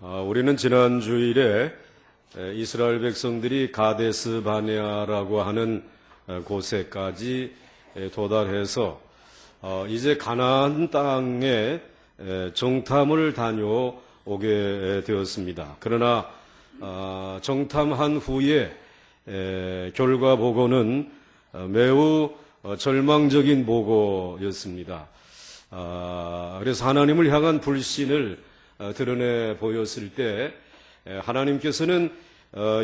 우리는 지난 주일에 이스라엘 백성들이 가데스 바네아라고 하는 곳에까지 도달해서 이제 가나안 땅에 정탐을 다녀오게 되었습니다. 그러나 정탐한 후에 결과 보고는 매우 절망적인 보고였습니다. 그래서 하나님을 향한 불신을 드러내 보였을 때 하나님께서는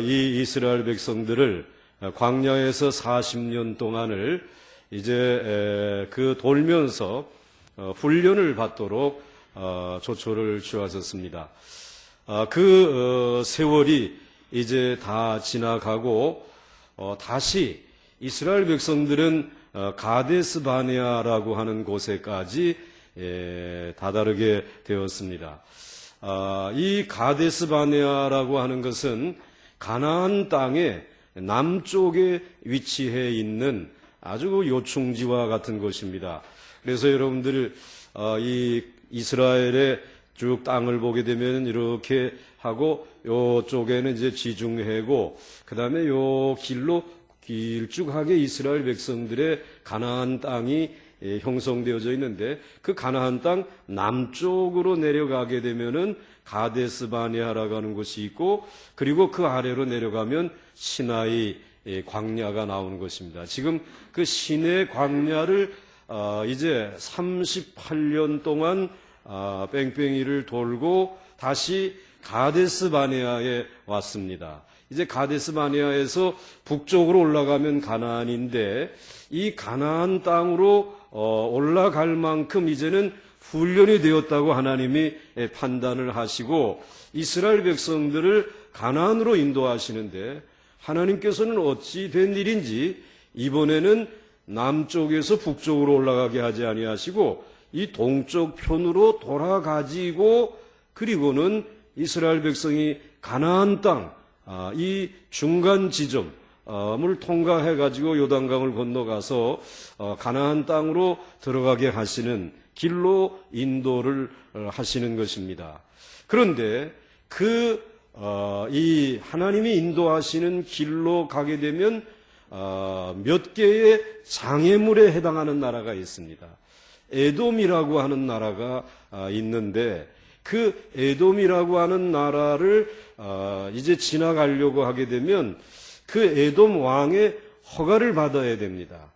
이 이스라엘 백성들을 광야에서 40년 동안을 이제 돌면서 훈련을 받도록 조초를 취하셨습니다. 그 세월이 이제 다 지나가고 다시 이스라엘 백성들은 가데스 바네아라고 하는 곳에까지 다다르게 되었습니다. 이 가데스 바네아라고 하는 것은 가나안 땅의 남쪽에 위치해 있는 아주 요충지와 같은 곳입니다. 그래서 여러분들 이 이스라엘의 쭉 땅을 보게 되면 이렇게 하고 요쪽에는 이제 지중해고 그다음에 요 길로 길쭉하게 이스라엘 백성들의 가나안 땅이 형성되어져 있는데 그 가나안 땅 남쪽으로 내려가게 되면은 가데스 바네아라고 하는 곳이 있고 그리고 그 아래로 내려가면 시나이 광야가 나오는 것입니다. 지금 그 시내 광야를 이제 38년 동안 뺑뺑이를 돌고 다시 가데스 바네아에 왔습니다. 이제 가데스 바네아에서 북쪽으로 올라가면 가나안인데 이 가나안 땅으로 올라갈 만큼 이제는 훈련이 되었다고 하나님이 판단을 하시고 이스라엘 백성들을 가나안으로 인도하시는데 하나님께서는 어찌 된 일인지 이번에는 남쪽에서 북쪽으로 올라가게 하지 아니하시고 이 동쪽 편으로 돌아가지고 그리고는 이스라엘 백성이 가나안 땅 이 중간 지점을 통과해가지고 요단강을 건너가서 가나안 땅으로 들어가게 하시는 길로 인도를 하시는 것입니다. 그런데 이 하나님이 인도하시는 길로 가게 되면 몇 개의 장애물에 해당하는 나라가 있습니다. 에돔이라고 하는 나라가 있는데 그 에돔이라고 하는 나라를 이제 지나가려고 하게 되면 그 에돔 왕의 허가를 받아야 됩니다.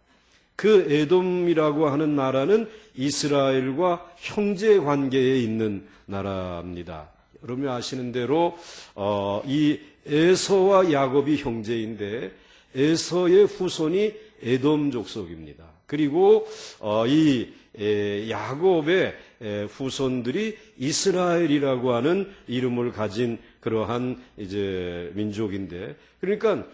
그 에돔이라고 하는 나라는 이스라엘과 형제 관계에 있는 나라입니다. 여러분이 아시는 대로 이 에서와 야곱이 형제인데 에서의 후손이 에돔 족속입니다. 그리고 이 야곱의 후손들이 이스라엘이라고 하는 이름을 가진 그러한 이제 민족인데 그러니까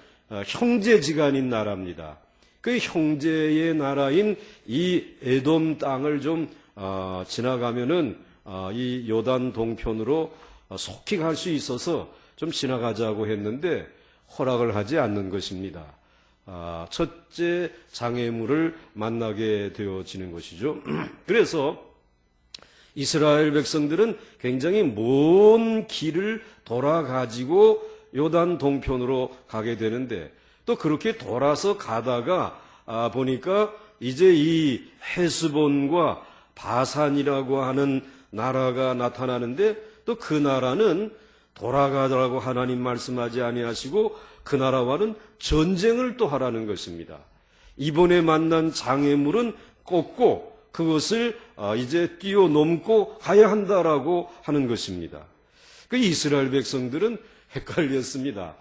형제지간인 나라입니다. 그 형제의 나라인 이 에돔 땅을 좀 지나가면은 이 요단 동편으로 속히 갈 수 있어서 좀 지나가자고 했는데 허락을 하지 않는 것입니다. 첫째 장애물을 만나게 되어지는 것이죠. 그래서 이스라엘 백성들은 굉장히 먼 길을 돌아가지고 요단 동편으로 가게 되는데 또 그렇게 돌아서 가다가 보니까 이제 이 헤스본과 바산이라고 하는 나라가 나타나는데 또 그 나라는 돌아가라고 하나님 말씀하지 아니하시고 그 나라와는 전쟁을 또 하라는 것입니다. 이번에 만난 장애물은 꺾고 그것을 이제 뛰어넘고 가야 한다라고 하는 것입니다. 그 이스라엘 백성들은 헷갈렸습니다.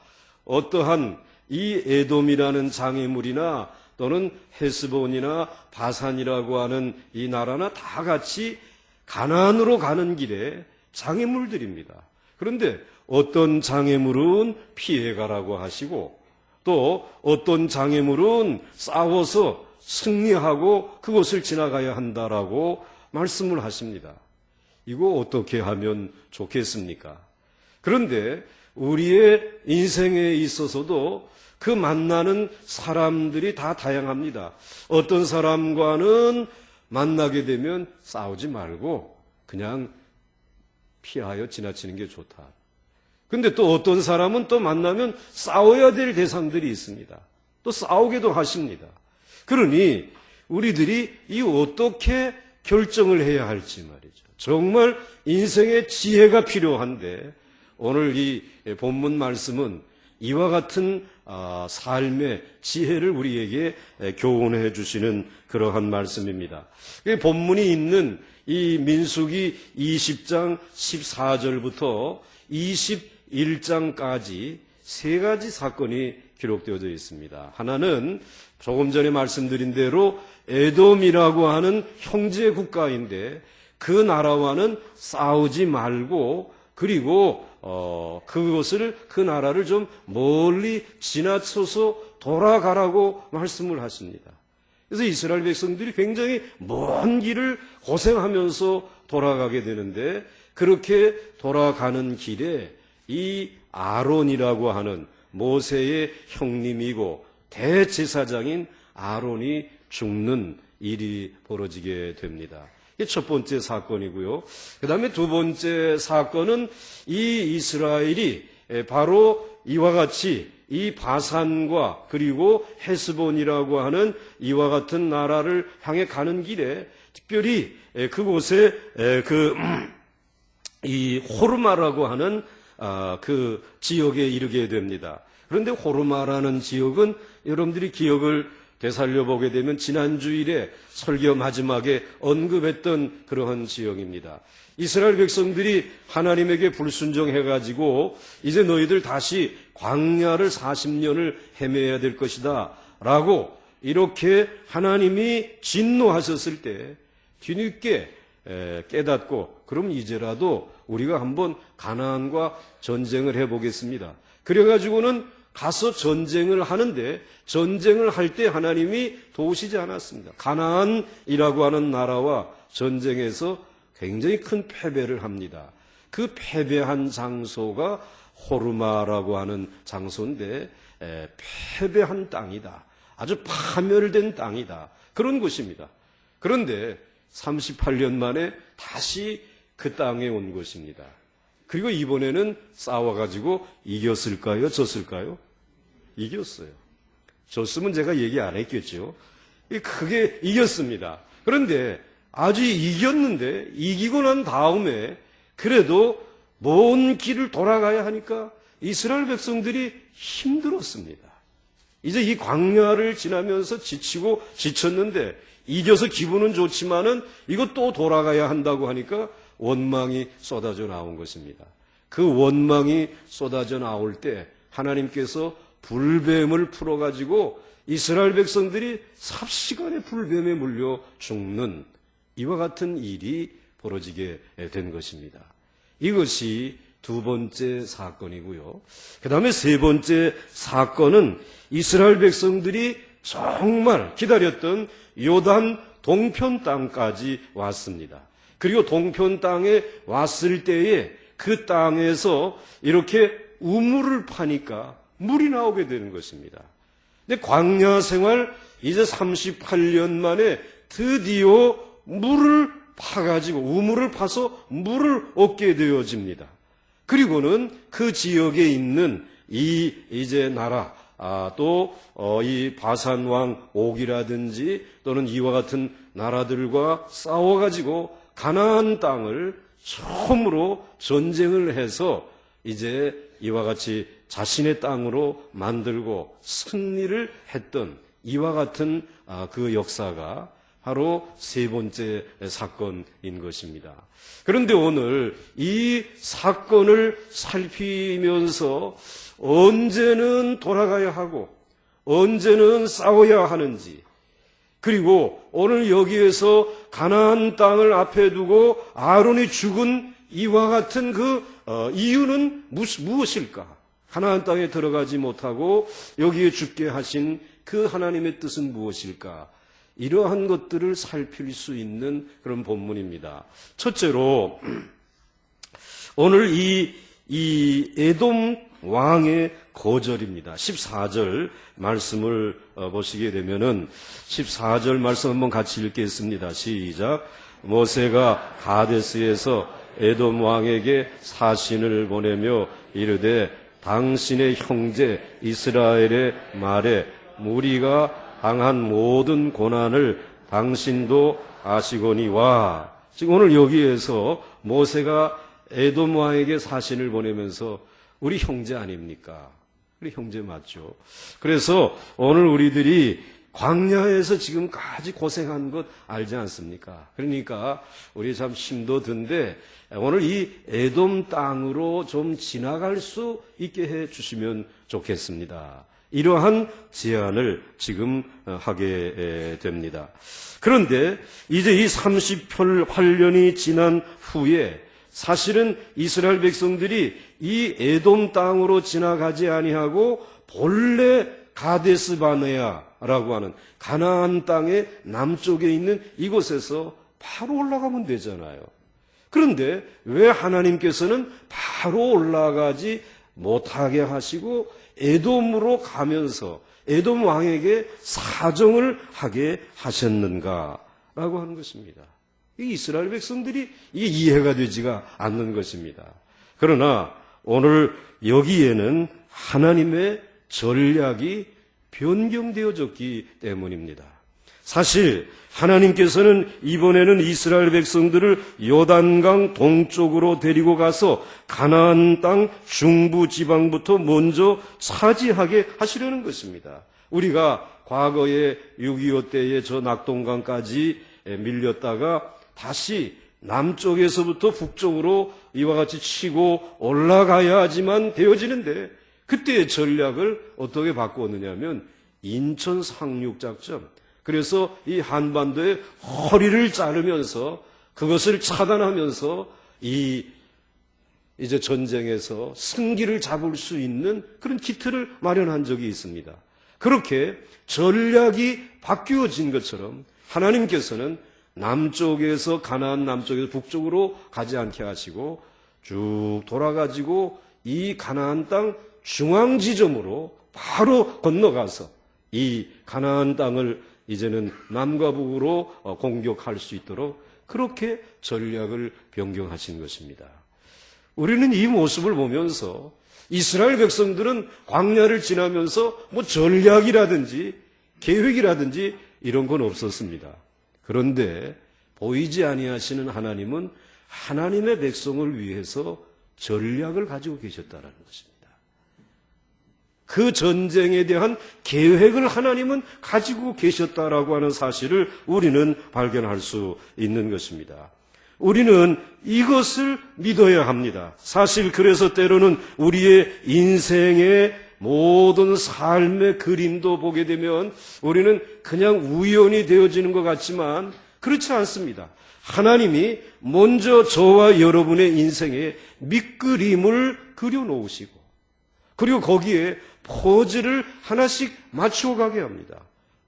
어떠한 이 에돔이라는 장애물이나 또는 헤스본이나 바산이라고 하는 이 나라나 다 같이 가나안으로 가는 길에 장애물들입니다. 그런데 어떤 장애물은 피해가라고 하시고 또 어떤 장애물은 싸워서 승리하고 그것을 지나가야 한다라고 말씀을 하십니다. 이거 어떻게 하면 좋겠습니까? 그런데 우리의 인생에 있어서도 그 만나는 사람들이 다 다양합니다. 어떤 사람과는 만나게 되면 싸우지 말고 그냥 피하여 지나치는 게 좋다. 근데 또 어떤 사람은 또 만나면 싸워야 될 대상들이 있습니다. 또 싸우기도 하십니다. 그러니 우리들이 이 어떻게 결정을 해야 할지 말이죠. 정말 인생의 지혜가 필요한데 오늘 이 본문 말씀은 이와 같은 삶의 지혜를 우리에게 교훈해 주시는 그러한 말씀입니다. 본문이 있는 이 민수기 20장 14절부터 21장까지 세 가지 사건이 기록되어져 있습니다. 하나는 조금 전에 말씀드린 대로 에돔이라고 하는 형제 국가인데 그 나라와는 싸우지 말고 그리고 그 나라를 좀 멀리 지나쳐서 돌아가라고 말씀을 하십니다. 그래서 이스라엘 백성들이 굉장히 먼 길을 고생하면서 돌아가게 되는데 그렇게 돌아가는 길에 이 아론이라고 하는 모세의 형님이고 대제사장인 아론이 죽는 일이 벌어지게 됩니다. 이게 첫 번째 사건이고요. 그 다음에 두 번째 사건은 이 이스라엘이 바로 이와 같이 이 바산과 그리고 헤스본이라고 하는 이와 같은 나라를 향해 가는 길에 특별히 그곳에 이 호르마라고 하는 그 지역에 이르게 됩니다. 그런데 호르마라는 지역은 여러분들이 기억을 되살려 보게 되면 지난 주일에 설교 마지막에 언급했던 그러한 지역입니다. 이스라엘 백성들이 하나님에게 불순종해 가지고 이제 너희들 다시 광야를 40년을 헤매야 될 것이다 라고 이렇게 하나님이 진노하셨을 때 뒤늦게 깨닫고 그럼 이제라도 우리가 한번 가나안과 전쟁을 해보겠습니다. 그래가지고는 가서 전쟁을 하는데 전쟁을 할 때 하나님이 도우시지 않았습니다. 가나안이라고 하는 나라와 전쟁에서 굉장히 큰 패배를 합니다. 그 패배한 장소가 호르마라고 하는 장소인데 패배한 땅이다. 아주 파멸된 땅이다. 그런 곳입니다. 그런데 38년 만에 다시 그 땅에 온 것입니다. 그리고 이번에는 싸워가지고 이겼을까요? 졌을까요? 이겼어요. 졌으면 제가 얘기 안 했겠죠. 크게 이겼습니다. 그런데 아주 이겼는데 이기고 난 다음에 그래도 먼 길을 돌아가야 하니까 이스라엘 백성들이 힘들었습니다. 이제 이 광야를 지나면서 지치고 지쳤는데 이겨서 기분은 좋지만은 이거 또 돌아가야 한다고 하니까 원망이 쏟아져 나온 것입니다. 그 원망이 쏟아져 나올 때 하나님께서 불뱀을 풀어가지고 이스라엘 백성들이 삽시간에 불뱀에 물려 죽는 이와 같은 일이 벌어지게 된 것입니다. 이것이 두 번째 사건이고요. 그 다음에 세 번째 사건은 이스라엘 백성들이 정말 기다렸던 요단 동편 땅까지 왔습니다. 그리고 동편 땅에 왔을 때에 그 땅에서 이렇게 우물을 파니까 물이 나오게 되는 것입니다. 근데 광야 생활 이제 38년 만에 드디어 물을 파가지고 우물을 파서 물을 얻게 되어집니다. 그리고는 그 지역에 있는 이제 나라 또 이 바산 왕 옥이라든지 또는 이와 같은 나라들과 싸워가지고 가나안 땅을 처음으로 전쟁을 해서 이제 이와 같이 자신의 땅으로 만들고 승리를 했던 이와 같은 그 역사가 바로 세 번째 사건인 것입니다. 그런데 오늘 이 사건을 살피면서 언제는 돌아가야 하고 언제는 싸워야 하는지 그리고 오늘 여기에서 가나안 땅을 앞에 두고 아론이 죽은 이와 같은 그 이유는 무엇일까? 가나안 땅에 들어가지 못하고 여기에 죽게 하신 그 하나님의 뜻은 무엇일까? 이러한 것들을 살필 수 있는 그런 본문입니다. 첫째로 오늘 이 에돔 왕의 거절입니다. 14절 말씀을 보시게 되면은 14절 말씀 한번 같이 읽겠습니다. 시작. 모세가 가데스에서 에돔 왕에게 사신을 보내며 이르되 당신의 형제 이스라엘의 말에 무리가 당한 모든 고난을 당신도 아시거니와. 지금 오늘 여기에서 모세가 에돔 왕에게 사신을 보내면서 우리 형제 아닙니까? 우리 형제 맞죠? 그래서 오늘 우리들이 광야에서 지금까지 고생한 것 알지 않습니까? 그러니까 우리 참 힘도 든데 오늘 이 에돔 땅으로 좀 지나갈 수 있게 해 주시면 좋겠습니다. 이러한 제안을 지금 하게 됩니다. 그런데 이제 이 38년이 지난 후에 사실은 이스라엘 백성들이 이 에돔 땅으로 지나가지 아니하고 본래 가데스 바네아라고 하는 가나안 땅의 남쪽에 있는 이곳에서 바로 올라가면 되잖아요. 그런데 왜 하나님께서는 바로 올라가지 못하게 하시고 에돔으로 가면서 에돔 왕에게 사정을 하게 하셨는가라고 하는 것입니다. 이 이스라엘 백성들이 이게 이해가 되지가 않는 것입니다. 그러나 오늘 여기에는 하나님의 전략이 변경되어졌기 때문입니다. 사실 하나님께서는 이번에는 이스라엘 백성들을 요단강 동쪽으로 데리고 가서 가나안 땅 중부 지방부터 먼저 차지하게 하시려는 것입니다. 우리가 과거에 6.25 때에 저 낙동강까지 밀렸다가 다시 남쪽에서부터 북쪽으로 이와 같이 치고 올라가야지만 되어지는데 그때의 전략을 어떻게 바꾸었느냐면 인천 상륙작전. 그래서 이 한반도의 허리를 자르면서 그것을 차단하면서 이제 전쟁에서 승기를 잡을 수 있는 그런 기틀을 마련한 적이 있습니다. 그렇게 전략이 바뀌어진 것처럼 하나님께서는 남쪽에서 가나안 남쪽에서 북쪽으로 가지 않게 하시고 쭉 돌아가지고 이 가나안 땅 중앙 지점으로 바로 건너가서 이 가나안 땅을 이제는 남과 북으로 공격할 수 있도록 그렇게 전략을 변경하신 것입니다. 우리는 이 모습을 보면서 이스라엘 백성들은 광야를 지나면서 뭐 전략이라든지 계획이라든지 이런 건 없었습니다. 그런데 보이지 아니하시는 하나님은 하나님의 백성을 위해서 전략을 가지고 계셨다는 것입니다. 그 전쟁에 대한 계획을 하나님은 가지고 계셨다라고 하는 사실을 우리는 발견할 수 있는 것입니다. 우리는 이것을 믿어야 합니다. 사실 그래서 때로는 우리의 인생의 모든 삶의 그림도 보게 되면 우리는 그냥 우연히 되어지는 것 같지만 그렇지 않습니다. 하나님이 먼저 저와 여러분의 인생에 밑그림을 그려놓으시고 그리고 거기에 퍼즐을 하나씩 맞춰가게 합니다.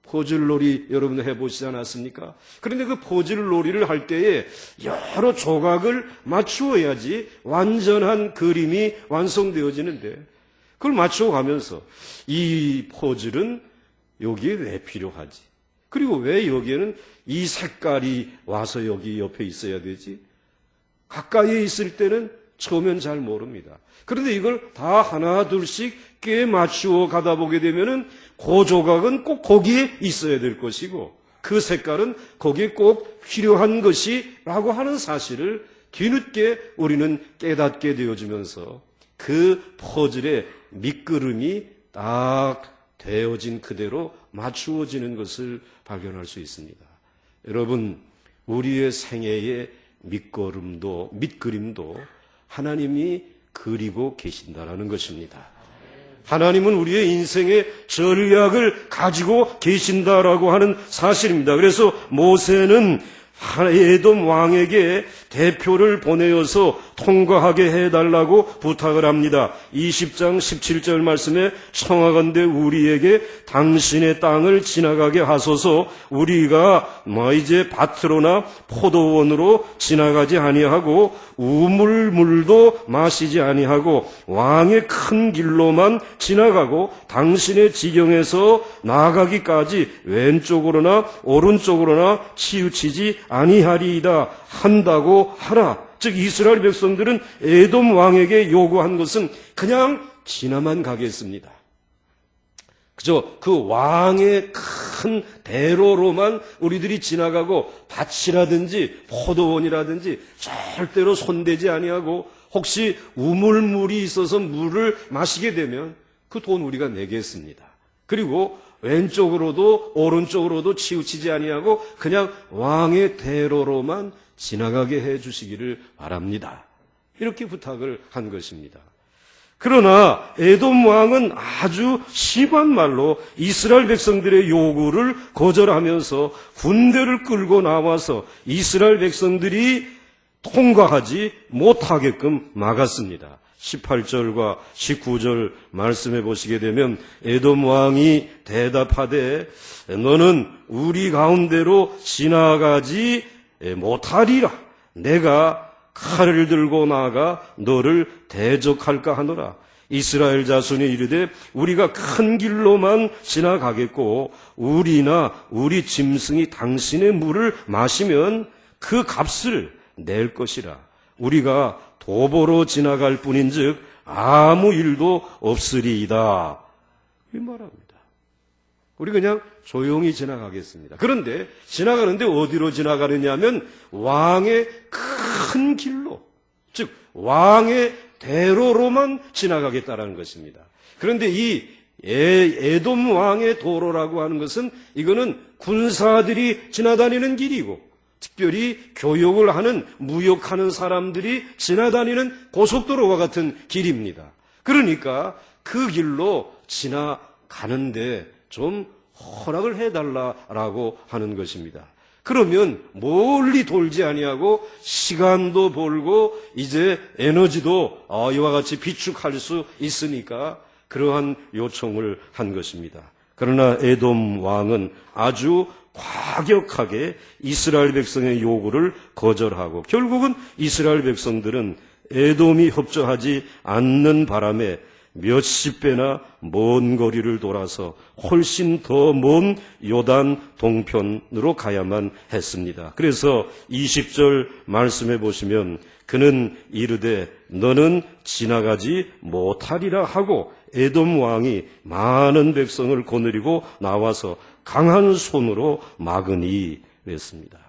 퍼즐놀이 여러분 해보시지 않았습니까? 그런데 그 퍼즐놀이를 할 때에 여러 조각을 맞추어야지 완전한 그림이 완성되어지는데 그걸 맞춰가면서 이 퍼즐은 여기에 왜 필요하지? 그리고 왜 여기에는 이 색깔이 와서 여기 옆에 있어야 되지? 가까이에 있을 때는 처음엔 잘 모릅니다. 그런데 이걸 다 하나 둘씩 꽤 맞추어 가다 보게 되면은 그 조각은 꼭 거기에 있어야 될 것이고 그 색깔은 거기에 꼭 필요한 것이라고 하는 사실을 뒤늦게 우리는 깨닫게 되어지면서 그 퍼즐의 밑그림이 딱 되어진 그대로 맞추어지는 것을 발견할 수 있습니다. 여러분, 우리의 생애의 밑그림도 하나님이 그리고 계신다라는 것입니다. 하나님은 우리의 인생의 전략을 가지고 계신다라고 하는 사실입니다. 그래서 모세는 에돔 왕에게 대표를 보내어서 통과하게 해달라고 부탁을 합니다. 20장 17절 말씀에 청하건대 우리에게 당신의 땅을 지나가게 하소서. 우리가 이제 밭으로나 포도원으로 지나가지 아니하고 우물물도 마시지 아니하고 왕의 큰 길로만 지나가고 당신의 지경에서 나아가기까지 왼쪽으로나 오른쪽으로나 치우치지 아니하리이다 한다고 하라. 즉 이스라엘 백성들은 에돔 왕에게 요구한 것은 그냥 지나만 가겠습니다. 그저 그 왕의 큰 대로로만 우리들이 지나가고 밭이라든지 포도원이라든지 절대로 손대지 아니하고 혹시 우물물이 있어서 물을 마시게 되면 그 돈 우리가 내겠습니다. 그리고 왼쪽으로도 오른쪽으로도 치우치지 아니하고 그냥 왕의 대로로만 지나가게 해 주시기를 바랍니다. 이렇게 부탁을 한 것입니다. 그러나 에돔 왕은 아주 심한 말로 이스라엘 백성들의 요구를 거절하면서 군대를 끌고 나와서 이스라엘 백성들이 통과하지 못하게끔 막았습니다. 18절과 19절 말씀해 보시게 되면 에돔 왕이 대답하되 너는 우리 가운데로 지나가지 못하리라. 내가 칼을 들고 나아가 너를 대적할까 하노라. 이스라엘 자손이 이르되 우리가 큰 길로만 지나가겠고 우리나 우리 짐승이 당신의 물을 마시면 그 값을 낼 것이라. 우리가 도보로 지나갈 뿐인즉 아무 일도 없으리이다. 이 말합니다. 우리 그냥 조용히 지나가겠습니다. 그런데 지나가는데 어디로 지나가느냐면 왕의 큰 길로, 즉 왕의 대로로만 지나가겠다라는 것입니다. 그런데 이 에돔 왕의 도로라고 하는 것은 이거는 군사들이 지나다니는 길이고 특별히 교역을 하는 무역하는 사람들이 지나다니는 고속도로와 같은 길입니다. 그러니까 그 길로 지나가는데 좀 허락을 해달라라고 하는 것입니다. 그러면 멀리 돌지 아니하고 시간도 벌고 이제 에너지도 이와 같이 비축할 수 있으니까 그러한 요청을 한 것입니다. 그러나 에돔 왕은 아주 과격하게 이스라엘 백성의 요구를 거절하고 결국은 이스라엘 백성들은 에돔이 협조하지 않는 바람에 몇십 배나 먼 거리를 돌아서 훨씬 더 먼 요단 동편으로 가야만 했습니다. 그래서 20절 말씀해 보시면 그는 이르되 너는 지나가지 못하리라 하고 에돔 왕이 많은 백성을 거느리고 나와서 강한 손으로 막으니 그랬습니다.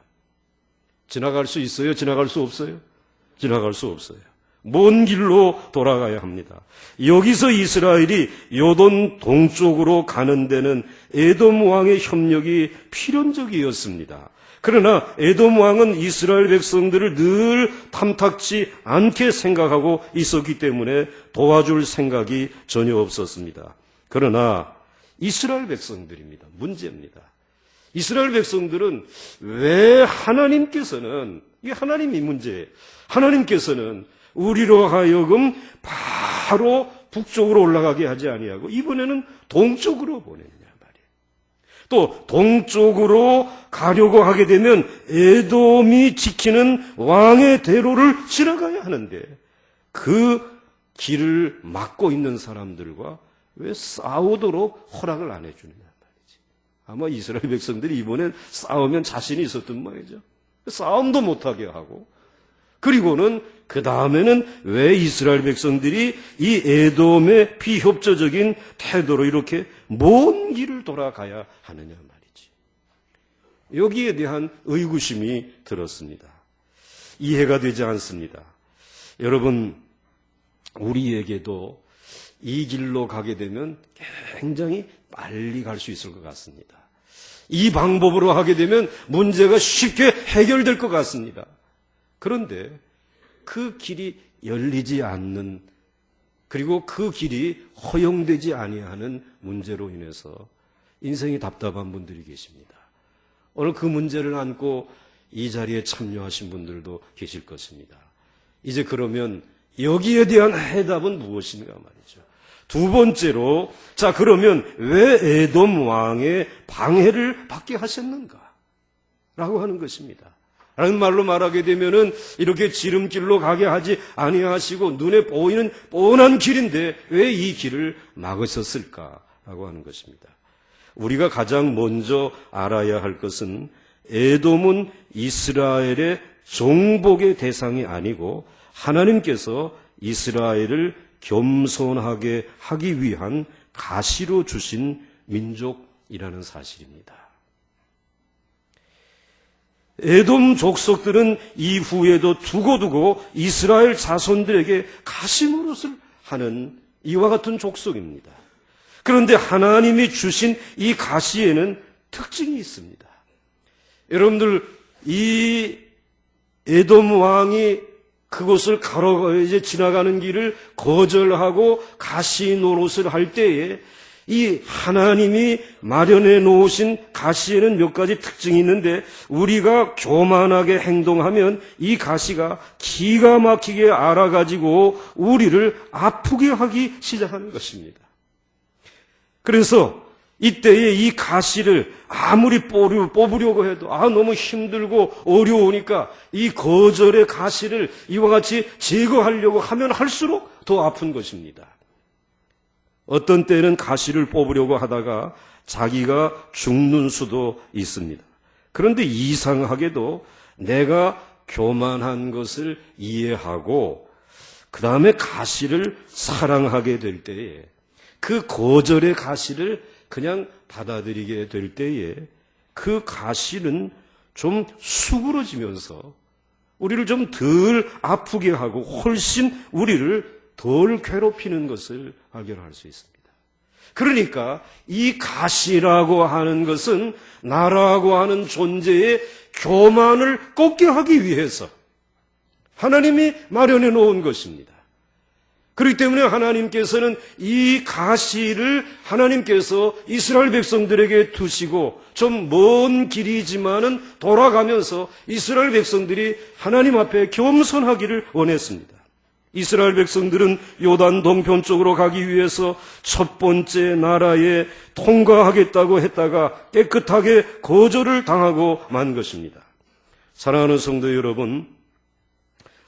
지나갈 수 있어요? 지나갈 수 없어요? 지나갈 수 없어요. 먼 길로 돌아가야 합니다. 여기서 이스라엘이 요돈 동쪽으로 가는 데는 에돔 왕의 협력이 필연적이었습니다. 그러나 에돔 왕은 이스라엘 백성들을 늘 탐탁지 않게 생각하고 있었기 때문에 도와줄 생각이 전혀 없었습니다. 그러나 이스라엘 백성들입니다. 문제입니다. 이스라엘 백성들은 왜 하나님께서는, 이게 하나님이 문제예요. 하나님께서는 우리로 하여금 바로 북쪽으로 올라가게 하지 아니하고 이번에는 동쪽으로 보내느냐 말이에요. 또 동쪽으로 가려고 하게 되면 에돔이 지키는 왕의 대로를 지나가야 하는데 그 길을 막고 있는 사람들과 왜 싸우도록 허락을 안 해주느냐 말이지. 아마 이스라엘 백성들이 이번엔 싸우면 자신이 있었던 모양이죠. 싸움도 못하게 하고 그리고는 그 다음에는 왜 이스라엘 백성들이 이 에돔의 비협조적인 태도로 이렇게 먼 길을 돌아가야 하느냐 말이지. 여기에 대한 의구심이 들었습니다. 이해가 되지 않습니다. 여러분, 우리에게도 이 길로 가게 되면 굉장히 빨리 갈 수 있을 것 같습니다. 이 방법으로 하게 되면 문제가 쉽게 해결될 것 같습니다. 그런데 그 길이 열리지 않는, 그리고 그 길이 허용되지 아니하는 문제로 인해서 인생이 답답한 분들이 계십니다. 오늘 그 문제를 안고 이 자리에 참여하신 분들도 계실 것입니다. 이제 그러면 여기에 대한 해답은 무엇인가 말이죠. 두 번째로, 자 그러면 왜 에돔 왕의 방해를 받게 하셨는가? 라고 하는 것입니다. 라는 말로 말하게 되면은 이렇게 지름길로 가게 하지 아니하시고 눈에 보이는 뻔한 길인데 왜 이 길을 막으셨을까라고 하는 것입니다. 우리가 가장 먼저 알아야 할 것은 에돔은 이스라엘의 정복의 대상이 아니고 하나님께서 이스라엘을 겸손하게 하기 위한 가시로 주신 민족이라는 사실입니다. 에돔 족속들은 이후에도 두고두고 이스라엘 자손들에게 가시 노릇을 하는 이와 같은 족속입니다. 그런데 하나님이 주신 이 가시에는 특징이 있습니다. 여러분들, 이 에돔 왕이 그곳을 이제 지나가는 길을 거절하고 가시 노릇을 할 때에 이 하나님이 마련해 놓으신 가시에는 몇 가지 특징이 있는데, 우리가 교만하게 행동하면 이 가시가 기가 막히게 알아가지고 우리를 아프게 하기 시작하는 것입니다. 그래서 이때에 이 가시를 아무리 뽑으려고 해도 너무 힘들고 어려우니까 이 거절의 가시를 이와 같이 제거하려고 하면 할수록 더 아픈 것입니다. 어떤 때는 가시를 뽑으려고 하다가 자기가 죽는 수도 있습니다. 그런데 이상하게도 내가 교만한 것을 이해하고 그 다음에 가시를 사랑하게 될 때에, 그 거절의 가시를 그냥 받아들이게 될 때에 그 가시는 좀 수그러지면서 우리를 좀 덜 아프게 하고 훨씬 우리를 덜 괴롭히는 것을 발견할 수 있습니다. 그러니까 이 가시라고 하는 것은 나라고 하는 존재의 교만을 꺾게 하기 위해서 하나님이 마련해 놓은 것입니다. 그렇기 때문에 하나님께서는 이 가시를 하나님께서 이스라엘 백성들에게 두시고, 좀 먼 길이지만은 돌아가면서 이스라엘 백성들이 하나님 앞에 겸손하기를 원했습니다. 이스라엘 백성들은 요단 동편 쪽으로 가기 위해서 첫 번째 나라에 통과하겠다고 했다가 깨끗하게 거절을 당하고 만 것입니다. 사랑하는 성도 여러분,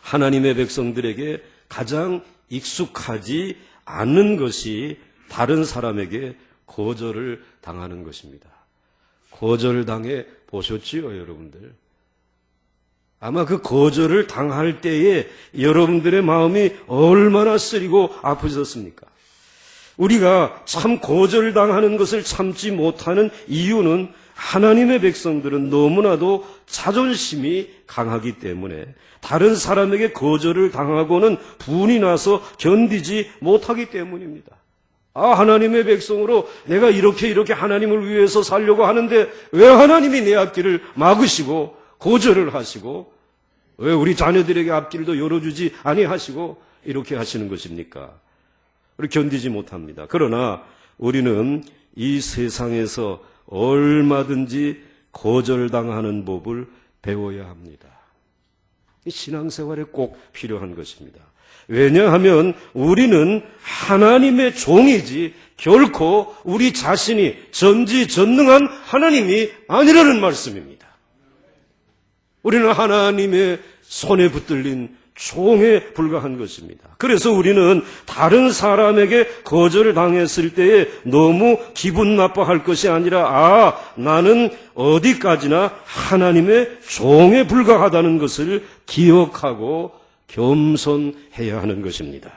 하나님의 백성들에게 가장 익숙하지 않는 것이 다른 사람에게 거절을 당하는 것입니다. 거절당해 보셨지요, 여러분들? 아마 그 거절을 당할 때에 여러분들의 마음이 얼마나 쓰리고 아프셨습니까? 우리가 참 거절당하는 것을 참지 못하는 이유는 하나님의 백성들은 너무나도 자존심이 강하기 때문에 다른 사람에게 거절을 당하고는 분이 나서 견디지 못하기 때문입니다. 하나님의 백성으로 내가 이렇게 하나님을 위해서 살려고 하는데 왜 하나님이 내 앞길을 막으시고 거절을 하시고 왜 우리 자녀들에게 앞길도 열어주지 아니하시고 이렇게 하시는 것입니까? 우리 견디지 못합니다. 그러나 우리는 이 세상에서 얼마든지 거절당하는 법을 배워야 합니다. 신앙생활에 꼭 필요한 것입니다. 왜냐하면 우리는 하나님의 종이지 결코 우리 자신이 전지전능한 하나님이 아니라는 말씀입니다. 우리는 하나님의 손에 붙들린 종에 불과한 것입니다. 그래서 우리는 다른 사람에게 거절을 당했을 때에 너무 기분 나빠할 것이 아니라 나는 어디까지나 하나님의 종에 불과하다는 것을 기억하고 겸손해야 하는 것입니다.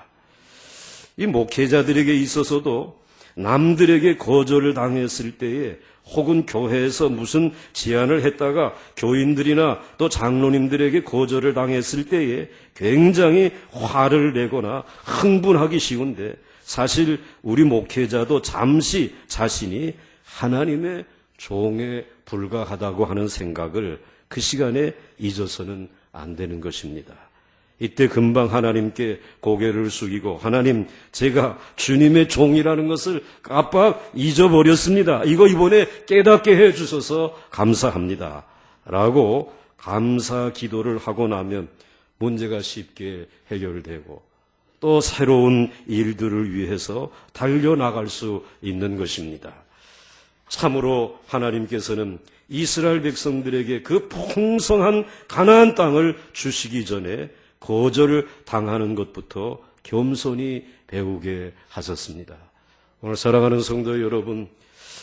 이 목회자들에게 있어서도 남들에게 거절을 당했을 때에 혹은 교회에서 무슨 제안을 했다가 교인들이나 또 장로님들에게 거절을 당했을 때에 굉장히 화를 내거나 흥분하기 쉬운데, 사실 우리 목회자도 잠시 자신이 하나님의 종에 불과하다고 하는 생각을 그 시간에 잊어서는 안 되는 것입니다. 이때 금방 하나님께 고개를 숙이고, 하나님, 제가 주님의 종이라는 것을 깜빡 잊어버렸습니다. 이거 이번에 깨닫게 해주셔서 감사합니다. 라고 감사 기도를 하고 나면 문제가 쉽게 해결되고 또 새로운 일들을 위해서 달려나갈 수 있는 것입니다. 참으로 하나님께서는 이스라엘 백성들에게 그 풍성한 가나안 땅을 주시기 전에 거절을 당하는 것부터 겸손히 배우게 하셨습니다. 오늘 사랑하는 성도 여러분,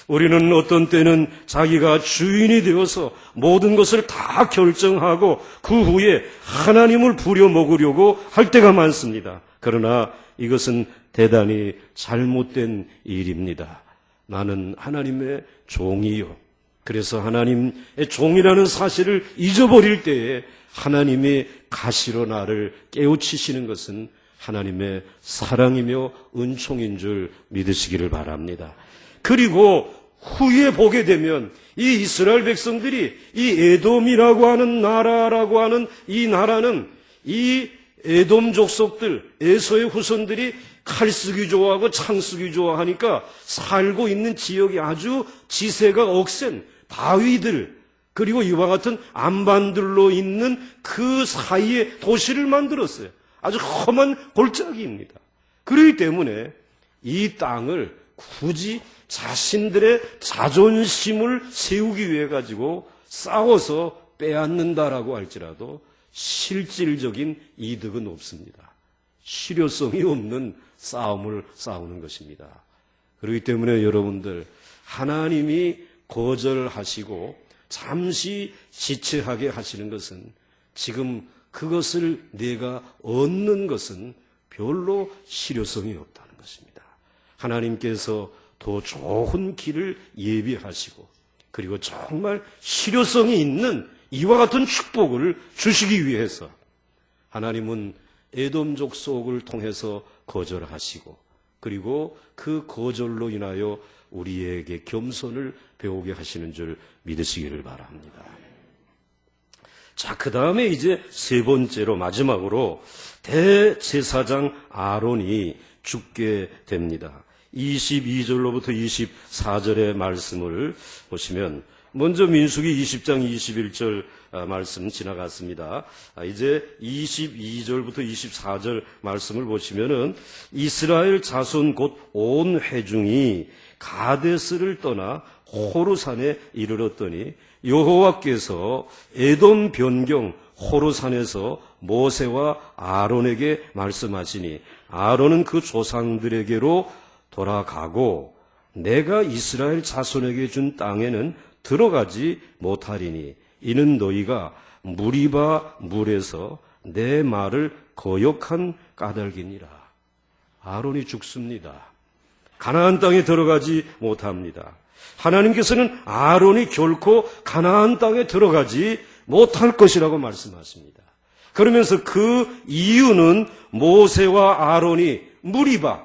우리는 어떤 때는 자기가 주인이 되어서 모든 것을 다 결정하고 그 후에 하나님을 부려먹으려고 할 때가 많습니다. 그러나 이것은 대단히 잘못된 일입니다. 나는 하나님의 종이요. 그래서 하나님의 종이라는 사실을 잊어버릴 때에 하나님이 가시로 나를 깨우치시는 것은 하나님의 사랑이며 은총인 줄 믿으시기를 바랍니다. 그리고 후에 보게 되면 이 이스라엘 백성들이 이 에돔이라고 하는 나라라고 하는 이 나라는 이 에돔 족속들, 에서의 후손들이 칼 쓰기 좋아하고 창 쓰기 좋아하니까 살고 있는 지역이 아주 지세가 억센 바위들, 그리고 이와 같은 안반들로 있는 그 사이에 도시를 만들었어요. 아주 험한 골짜기입니다. 그렇기 때문에 이 땅을 굳이 자신들의 자존심을 세우기 위해 가지고 싸워서 빼앗는다라고 할지라도 실질적인 이득은 없습니다. 실효성이 없는 싸움을 싸우는 것입니다. 그렇기 때문에 여러분들, 하나님이 거절하시고 잠시 지체하게 하시는 것은 지금 그것을 내가 얻는 것은 별로 실효성이 없다는 것입니다. 하나님께서 더 좋은 길을 예비하시고 그리고 정말 실효성이 있는 이와 같은 축복을 주시기 위해서 하나님은 에돔 족속을 통해서 거절하시고 그리고 그 거절로 인하여 우리에게 겸손을 배우게 하시는 줄 믿으시기를 바랍니다. 자, 그 다음에 이제 세 번째로 마지막으로 대제사장 아론이 죽게 됩니다. 22절로부터 24절의 말씀을 보시면 먼저 민수기 20장 21절 말씀 지나갔습니다. 이제 22절부터 24절 말씀을 보시면은 이스라엘 자손 곧 온 회중이 가데스를 떠나 호르산에 이르렀더니 여호와께서 에돔 변경 호르산에서 모세와 아론에게 말씀하시니 아론은 그 조상들에게로 돌아가고 내가 이스라엘 자손에게 준 땅에는 들어가지 못하리니 이는 너희가 무리바 물에서 내 말을 거역한 까닭이니라. 아론이 죽습니다. 가나안 땅에 들어가지 못합니다. 하나님께서는 아론이 결코 가나안 땅에 들어가지 못할 것이라고 말씀하십니다. 그러면서 그 이유는 모세와 아론이 무리바,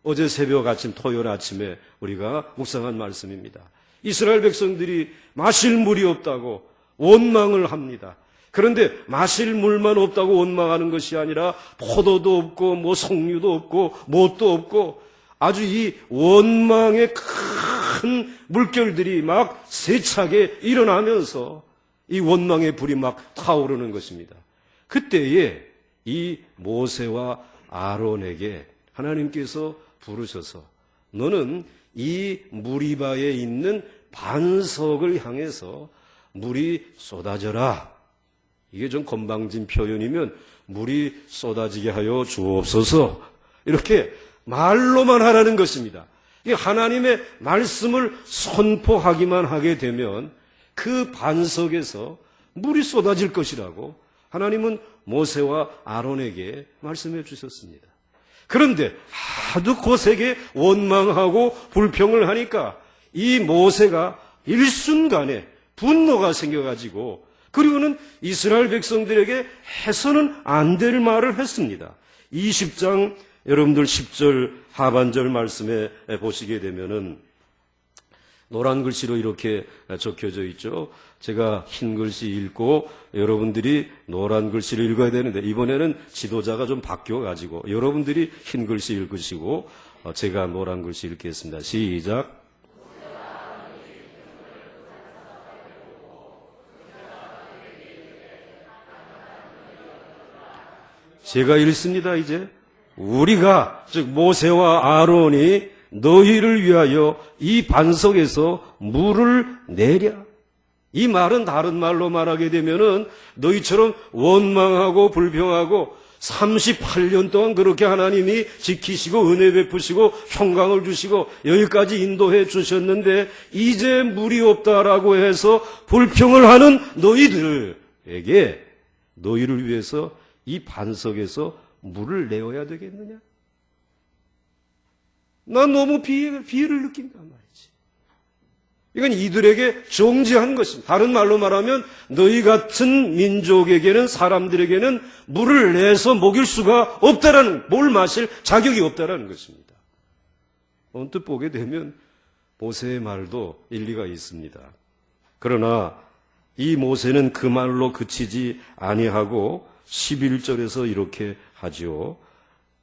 어제 새벽 아침 토요일 아침에 우리가 묵상한 말씀입니다. 이스라엘 백성들이 마실 물이 없다고 원망을 합니다. 그런데 마실 물만 없다고 원망하는 것이 아니라 포도도 없고 뭐 석류도 없고 뭣도 없고 아주 이 원망의 큰 물결들이 막 세차게 일어나면서 이 원망의 불이 막 타오르는 것입니다. 그때에 이 모세와 아론에게 하나님께서 부르셔서 너는 이 무리바에 있는 반석을 향해서 물이 쏟아져라. 이게 좀 건방진 표현이면 물이 쏟아지게 하여 주옵소서. 이렇게 말로만 하라는 것입니다. 이 하나님의 말씀을 선포하기만 하게 되면 그 반석에서 물이 쏟아질 것이라고 하나님은 모세와 아론에게 말씀해 주셨습니다. 그런데 하도 거세게 원망하고 불평을 하니까 이 모세가 일순간에 분노가 생겨가지고 그리고는 이스라엘 백성들에게 해서는 안 될 말을 했습니다. 20장 여러분들 10절 하반절 말씀에 보시게 되면은 노란 글씨로 이렇게 적혀져 있죠. 제가 흰 글씨 읽고 여러분들이 노란 글씨를 읽어야 되는데 이번에는 지도자가 좀 바뀌어가지고 여러분들이 흰 글씨 읽으시고 제가 노란 글씨 읽겠습니다. 시작. 제가 읽습니다. 이제 우리가 즉 모세와 아론이 너희를 위하여 이 반석에서 물을 내랴. 이 말은 다른 말로 말하게 되면은 너희처럼 원망하고 불평하고 38년 동안 그렇게 하나님이 지키시고 은혜 베푸시고 평강을 주시고 여기까지 인도해 주셨는데 이제 물이 없다라고 해서 불평을 하는 너희들에게 너희를 위해서 이 반석에서 물을 내어야 되겠느냐? 난 너무 비애를 느낀단 말이지. 이건 이들에게 정죄한 것입니다. 다른 말로 말하면 너희 같은 민족에게는 사람들에게는 물을 내서 먹일 수가 없다라는, 물 마실 자격이 없다라는 것입니다. 언뜻 보게 되면 모세의 말도 일리가 있습니다. 그러나 이 모세는 그 말로 그치지 아니하고 11절에서 이렇게 하지요.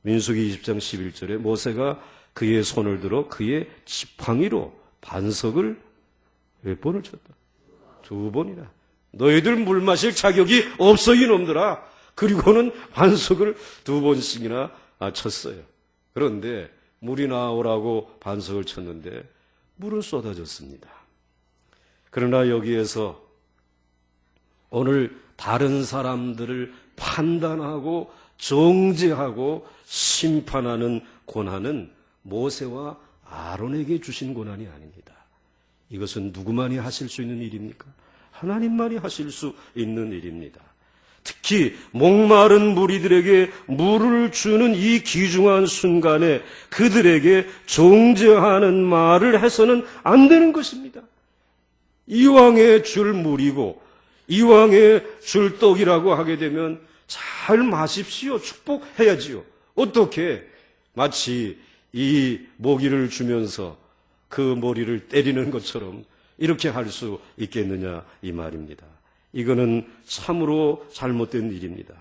민수기 20장 11절에 모세가 그의 손을 들어 그의 지팡이로 반석을 몇 번을 쳤다? 2번이나. 너희들 물 마실 자격이 없어 이놈들아. 그리고는 반석을 2번씩이나 쳤어요. 그런데 물이 나오라고 반석을 쳤는데 물은 쏟아졌습니다. 그러나 여기에서 오늘 다른 사람들을 판단하고 정죄하고 심판하는 고난은 모세와 아론에게 주신 고난이 아닙니다. 이것은 누구만이 하실 수 있는 일입니까? 하나님만이 하실 수 있는 일입니다. 특히 목마른 무리들에게 물을 주는 이 귀중한 순간에 그들에게 정죄하는 말을 해서는 안 되는 것입니다. 이왕에 줄 물이고 이왕에 줄 떡이라고 하게 되면 잘 마십시오. 축복해야지요. 어떻게 마치 이 모기를 주면서 그 머리를 때리는 것처럼 이렇게 할 수 있겠느냐 이 말입니다. 이거는 참으로 잘못된 일입니다.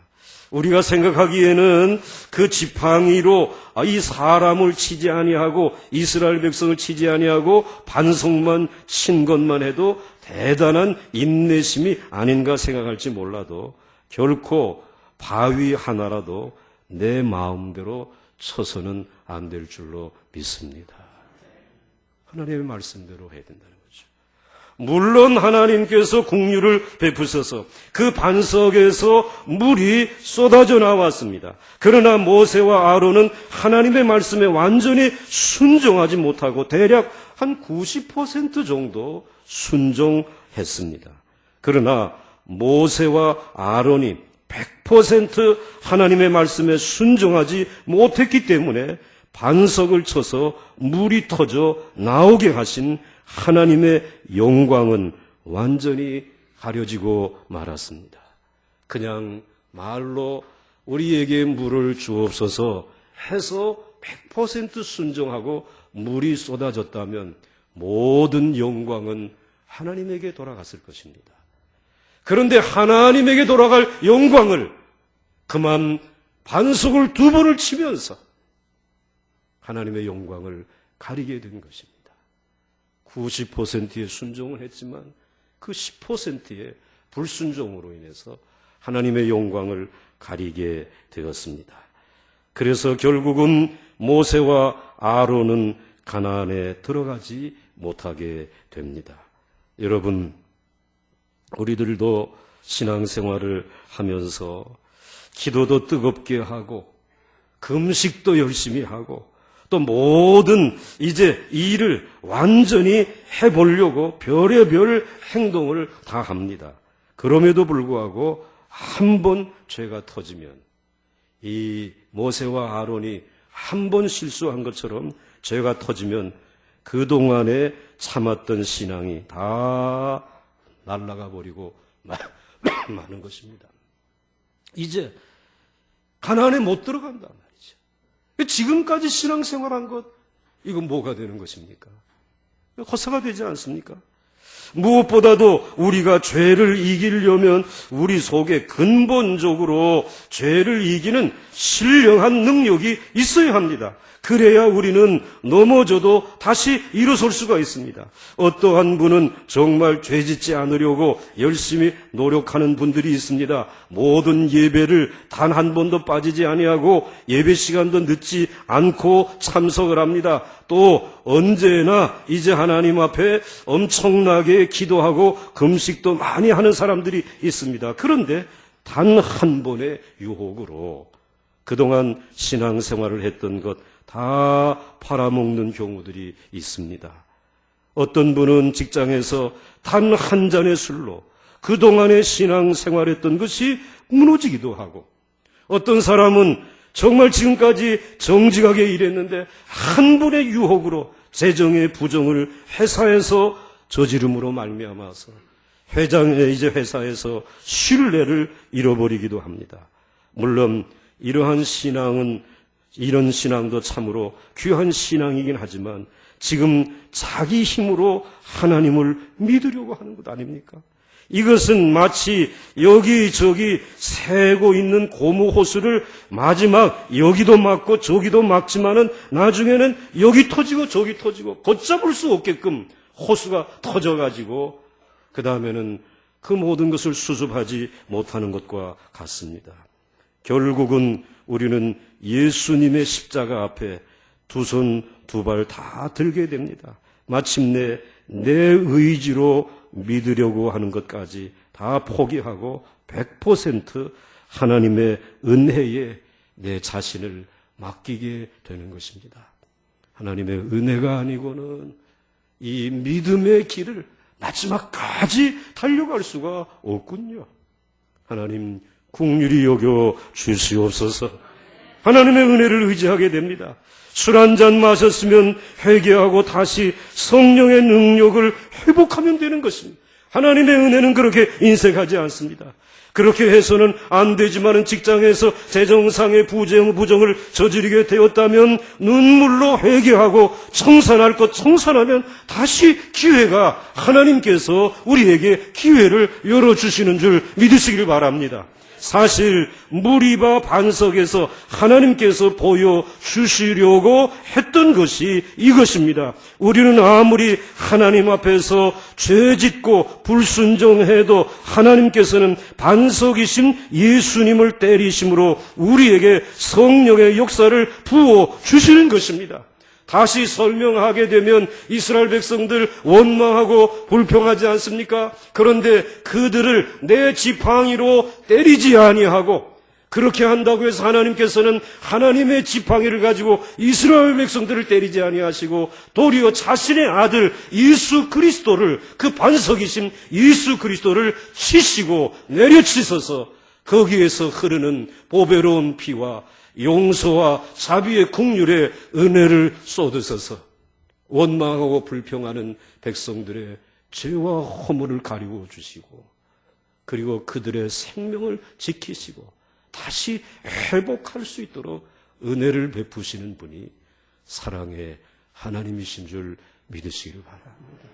우리가 생각하기에는 그 지팡이로 이 사람을 치지 아니하고 이스라엘 백성을 치지 아니하고 반석만 친 것만 해도 대단한 인내심이 아닌가 생각할지 몰라도 결코 바위 하나라도 내 마음대로 쳐서는 안 될 줄로 믿습니다. 하나님의 말씀대로 해야 된다는 거죠. 물론 하나님께서 긍휼을 베푸셔서 그 반석에서 물이 쏟아져 나왔습니다. 그러나 모세와 아론은 하나님의 말씀에 완전히 순종하지 못하고 대략 한 90% 정도 순종했습니다. 그러나 모세와 아론이 100% 하나님의 말씀에 순종하지 못했기 때문에 반석을 쳐서 물이 터져 나오게 하신 하나님의 영광은 완전히 가려지고 말았습니다. 그냥 말로 우리에게 물을 주옵소서 해서 100% 순종하고 물이 쏟아졌다면 모든 영광은 하나님에게 돌아갔을 것입니다. 그런데 하나님에게 돌아갈 영광을 그만 반석을 2번을 치면서 하나님의 영광을 가리게 된 것입니다. 90%의 순종을 했지만 그 10%의 불순종으로 인해서 하나님의 영광을 가리게 되었습니다. 그래서 결국은 모세와 아론은 가나안에 들어가지 못하게 됩니다. 여러분, 우리들도 신앙생활을 하면서 기도도 뜨겁게 하고 금식도 열심히 하고 또 모든 이제 일을 완전히 해보려고 별의별 행동을 다 합니다. 그럼에도 불구하고 한 번 죄가 터지면 이 모세와 아론이 한 번 실수한 것처럼 죄가 터지면 그동안에 참았던 신앙이 다 날아가 버리고 마는 것입니다. 이제 가나안에 못 들어간단 말이죠. 지금까지 신앙생활한 것, 이건 뭐가 되는 것입니까? 허사가 되지 않습니까? 무엇보다도 우리가 죄를 이기려면 우리 속에 근본적으로 죄를 이기는 신령한 능력이 있어야 합니다. 그래야 우리는 넘어져도 다시 일어설 수가 있습니다. 어떠한 분은 정말 죄짓지 않으려고 열심히 노력하는 분들이 있습니다. 모든 예배를 단 한 번도 빠지지 아니하고 예배 시간도 늦지 않고 참석을 합니다. 또 언제나 이제 하나님 앞에 엄청나게 기도하고 금식도 많이 하는 사람들이 있습니다. 그런데 단 한 번의 유혹으로 그동안 신앙생활을 했던 것 다 팔아먹는 경우들이 있습니다. 어떤 분은 직장에서 단 한 잔의 술로 그동안의 신앙생활했던 것이 무너지기도 하고, 어떤 사람은 정말 지금까지 정직하게 일했는데 한 분의 유혹으로 재정의 부정을 회사에서 저지름으로 말미암아서 이제 회사에서 신뢰를 잃어버리기도 합니다. 물론 이러한 신앙은, 이런 신앙도 참으로 귀한 신앙이긴 하지만 지금 자기 힘으로 하나님을 믿으려고 하는 것 아닙니까? 이것은 마치 여기저기 새고 있는 고무 호수를 마지막 여기도 막고 저기도 막지만은 나중에는 여기 터지고 저기 터지고 걷잡을 수 없게끔 호수가 터져가지고 그 다음에는 그 모든 것을 수습하지 못하는 것과 같습니다. 결국은 우리는 예수님의 십자가 앞에 두 손 두 발 다 들게 됩니다. 마침내 내 의지로 믿으려고 하는 것까지 다 포기하고 100% 하나님의 은혜에 내 자신을 맡기게 되는 것입니다. 하나님의 은혜가 아니고는 이 믿음의 길을 마지막까지 달려갈 수가 없군요. 하나님 긍휼히 여겨 주시옵소서. 하나님의 은혜를 의지하게 됩니다. 술 한 잔 마셨으면 회개하고 다시 성령의 능력을 회복하면 되는 것입니다. 하나님의 은혜는 그렇게 인색하지 않습니다. 그렇게 해서는 안 되지만은 직장에서 재정상의 부정을 저지르게 되었다면 눈물로 회개하고 청산할 것 청산하면 다시 기회가, 하나님께서 우리에게 기회를 열어주시는 줄 믿으시길 바랍니다. 사실 무리바 반석에서 하나님께서 보여주시려고 했던 것이 이것입니다. 우리는 아무리 하나님 앞에서 죄짓고 불순종해도 하나님께서는 반석이신 예수님을 때리심으로 우리에게 성령의 역사를 부어주시는 것입니다. 다시 설명하게 되면 이스라엘 백성들 원망하고 불평하지 않습니까? 그런데 그들을 내 지팡이로 때리지 아니하고, 그렇게 한다고 해서 하나님께서는 하나님의 지팡이를 가지고 이스라엘 백성들을 때리지 아니하시고 도리어 자신의 아들 예수 그리스도를, 그 반석이신 예수 그리스도를 치시고 내려치셔서 거기에서 흐르는 보배로운 피와 용서와 자비의 긍휼의 은혜를 쏟으셔서 원망하고 불평하는 백성들의 죄와 허물을 가리워 주시고, 그리고 그들의 생명을 지키시고 다시 회복할 수 있도록 은혜를 베푸시는 분이 사랑의 하나님이신 줄 믿으시길 바랍니다.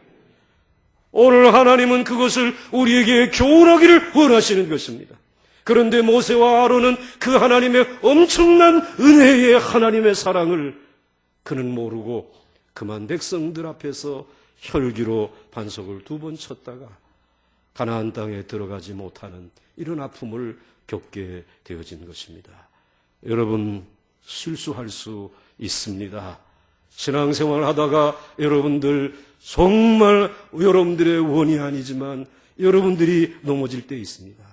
오늘 하나님은 그것을 우리에게 교훈하기를 원하시는 것입니다. 그런데 모세와 아론은 그 하나님의 엄청난 은혜의 하나님의 사랑을 그는 모르고 그만 백성들 앞에서 혈기로 반석을 2번 쳤다가 가나안 땅에 들어가지 못하는 이런 아픔을 겪게 되어진 것입니다. 여러분, 실수할 수 있습니다. 신앙생활 하다가 여러분들 정말 여러분들의 원이 아니지만 여러분들이 넘어질 때 있습니다.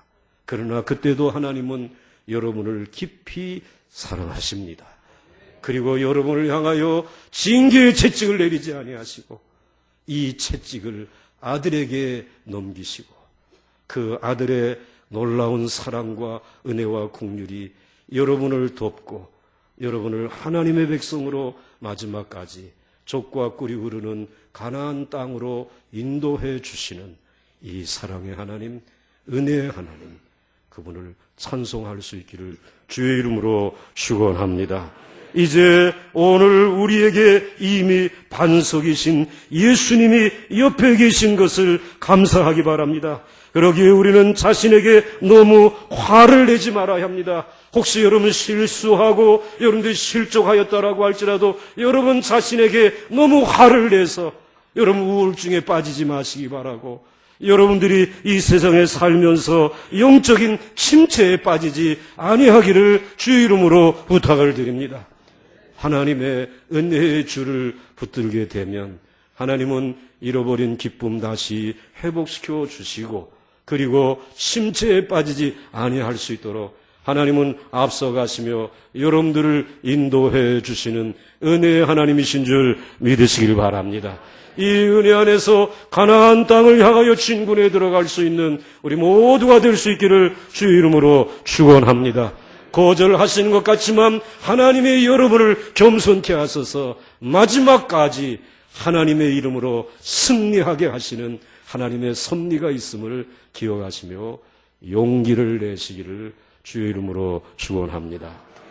그러나 그때도 하나님은 여러분을 깊이 사랑하십니다. 그리고 여러분을 향하여 징계의 채찍을 내리지 아니하시고 이 채찍을 아들에게 넘기시고 그 아들의 놀라운 사랑과 은혜와 긍휼이 여러분을 돕고 여러분을 하나님의 백성으로 마지막까지 족과 꿀이 흐르는 가나안 땅으로 인도해 주시는 이 사랑의 하나님, 은혜의 하나님, 그분을 찬송할 수 있기를 주의 이름으로 축원합니다. 이제 오늘 우리에게 이미 반석이신 예수님이 옆에 계신 것을 감사하기 바랍니다. 그러기에 우리는 자신에게 너무 화를 내지 말아야 합니다. 혹시 여러분 실수하고 여러분들이 실족하였다라고 할지라도 여러분 자신에게 너무 화를 내서 여러분 우울증에 빠지지 마시기 바라고, 여러분들이 이 세상에 살면서 영적인 침체에 빠지지 아니하기를 주의 이름으로 부탁을 드립니다. 하나님의 은혜의 줄을 붙들게 되면 하나님은 잃어버린 기쁨 다시 회복시켜 주시고, 그리고 침체에 빠지지 아니할 수 있도록 하나님은 앞서가시며 여러분들을 인도해 주시는 은혜의 하나님이신 줄 믿으시길 바랍니다. 이 은혜 안에서 가나안 땅을 향하여 진군에 들어갈 수 있는 우리 모두가 될 수 있기를 주의 이름으로 축원합니다. 거절하시는 것 같지만 하나님의 여러분을 겸손케 하소서 마지막까지 하나님의 이름으로 승리하게 하시는 하나님의 섭리가 있음을 기억하시며 용기를 내시기를 주의 이름으로 축원합니다.